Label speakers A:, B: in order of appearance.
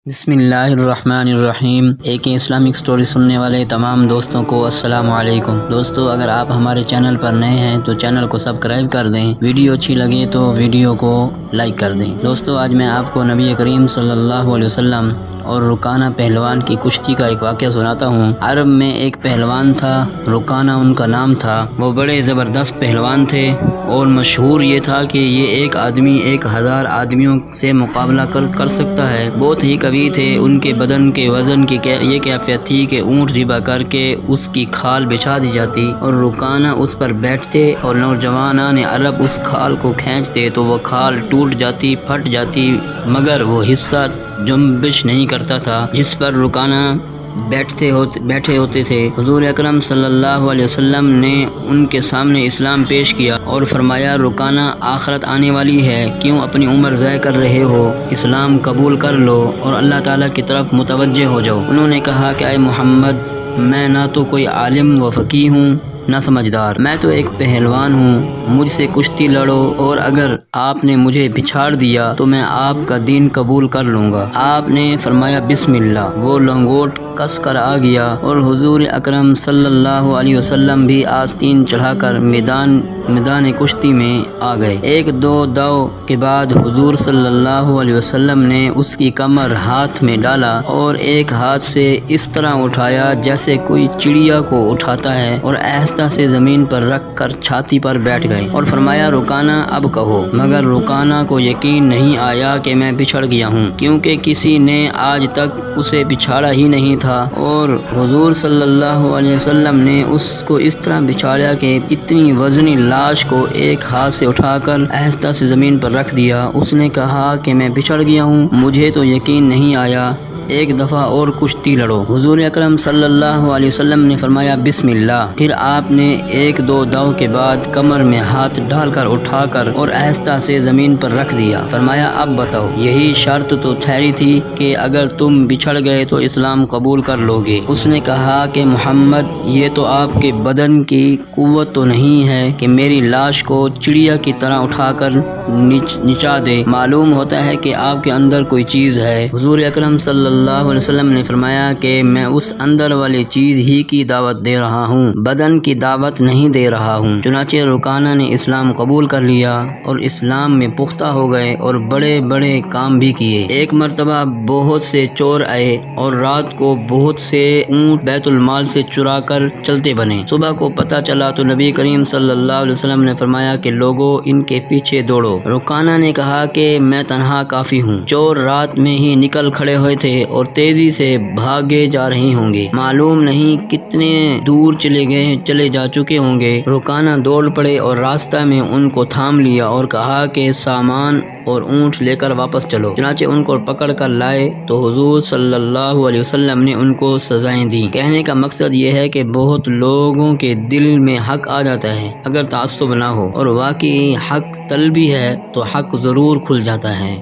A: بسم اللہ الرحمن الرحیم۔ ایک اسلامک سٹوری سننے والے تمام دوستوں کو السلام علیکم۔ دوستو، اگر آپ ہمارے چینل پر نئے ہیں تو چینل کو سبسکرائب کر دیں، ویڈیو اچھی لگے تو ویڈیو کو لائک کر دیں۔ دوستو، آج میں آپ کو نبی کریم صلی اللہ علیہ وسلم اور رکانہ پہلوان کی کشتی کا ایک واقعہ سناتا ہوں۔ عرب میں ایک پہلوان تھا، رکانہ ان کا نام تھا۔ وہ بڑے زبردست پہلوان تھے اور مشہور یہ تھا کہ یہ ایک آدمی 1000 آدمیوں سے مقابلہ کر سکتا ہے۔ بہت ہی قوی تھے۔ ان کے بدن کے وزن کی یہ کیفیت تھی کہ اونٹ ذبح کر کے اس کی کھال بچھا دی جاتی اور رکانہ اس پر بیٹھتے اور نوجوانان عرب اس کھال کو کھینچتے تو وہ کھال ٹوٹ جاتی، پھٹ جاتی، مگر وہ حصہ جنبش نہیں کرتا تھا جس پر رکانہ بیٹھے ہوتے تھے۔ حضور اکرم صلی اللہ علیہ وسلم نے ان کے سامنے اسلام پیش کیا اور فرمایا، رکانہ، آخرت آنے والی ہے، کیوں اپنی عمر ضائع کر رہے ہو؟ اسلام قبول کر لو اور اللہ تعالیٰ کی طرف متوجہ ہو جاؤ۔ انہوں نے کہا کہ اے محمد، میں نہ تو کوئی عالم و فقیہ ہوں نہ سمجھدار، میں تو ایک پہلوان ہوں، مجھ سے کشتی لڑو اور اگر آپ نے مجھے پچھاڑ دیا تو میں آپ کا دین قبول کر لوں گا۔ آپ نے فرمایا بسم اللہ۔ وہ لنگوٹ کس کر آ گیا اور حضور اکرم صلی اللہ علیہ وسلم بھی آستین چڑھا کر میدان کشتی میں آ گئے۔ ایک دو داؤ کے بعد حضور صلی اللہ علیہ وسلم نے اس کی کمر ہاتھ میں ڈالا اور ایک ہاتھ سے اس طرح اٹھایا جیسے کوئی چڑیا کو اٹھاتا ہے اور آہستہ سے زمین پر رکھ کر چھاتی پر بیٹھ گئے اور فرمایا، رکانہ، اب کہو۔ مگر رکانہ کو یقین نہیں آیا کہ میں بچھڑ گیا ہوں، کیونکہ کسی نے آج تک اسے بچھاڑا ہی نہیں تھا اور حضور صلی اللہ علیہ وسلم نے اس کو اس طرح بچھاڑا کہ اتنی وزنی لاش کو ایک ہاتھ سے اٹھا کر آہستہ سے زمین پر رکھ دیا۔ اس نے کہا کہ میں بچھڑ گیا ہوں، مجھے تو یقین نہیں آیا، ایک دفعہ اور کشتی لڑو۔ حضور اکرم صلی اللہ علیہ وسلم نے فرمایا بسم اللہ۔ پھر آپ نے ایک دو داؤ کے بعد کمر میں ہاتھ ڈال کر اٹھا کر اور آہستہ سے زمین پر رکھ دیا۔ فرمایا، اب بتاؤ، یہی شرط تو ٹھہری تھی کہ اگر تم بچھڑ گئے تو اسلام قبول کر لو گے۔ اس نے کہا کہ محمد، یہ تو آپ کے بدن کی قوت تو نہیں ہے کہ میری لاش کو چڑیا کی طرح اٹھا کر نچا دے، معلوم ہوتا ہے کہ آپ کے اندر کوئی چیز ہے۔ حضور اکرم صلی اللہ علیہ وسلم نے فرمایا کہ میں اس اندر والی چیز ہی کی دعوت دے رہا ہوں، بدن کی دعوت نہیں دے رہا ہوں۔ چنانچہ رکانہ نے اسلام قبول کر لیا اور اسلام میں پختہ ہو گئے اور بڑے بڑے کام بھی کیے۔ ایک مرتبہ بہت سے چور آئے اور رات کو بہت سے اونٹ بیت المال سے چرا کر چلتے بنے۔ صبح کو پتہ چلا تو نبی کریم صلی اللہ علیہ وسلم نے فرمایا کہ لوگوں، ان کے پیچھے دوڑو۔ رکانہ نے کہا کہ میں تنہا کافی ہوں، چور رات میں ہی نکل کھڑے ہوئے تھے اور تیزی سے بھاگے جا رہے ہوں گے، معلوم نہیں کتنے دور چلے جا چکے ہوں گے۔ رکانہ دوڑ پڑے اور راستہ میں ان کو تھام لیا اور کہا کہ سامان اور اونٹ لے کر واپس چلو۔ چنانچہ ان کو پکڑ کر لائے تو حضور صلی اللہ علیہ وسلم نے ان کو سزائیں دیں۔ کہنے کا مقصد یہ ہے کہ بہت لوگوں کے دل میں حق آ جاتا ہے اگر تعصب نہ ہو، اور واقعی حق طلبی ہے تو حق ضرور کھل جاتا ہے۔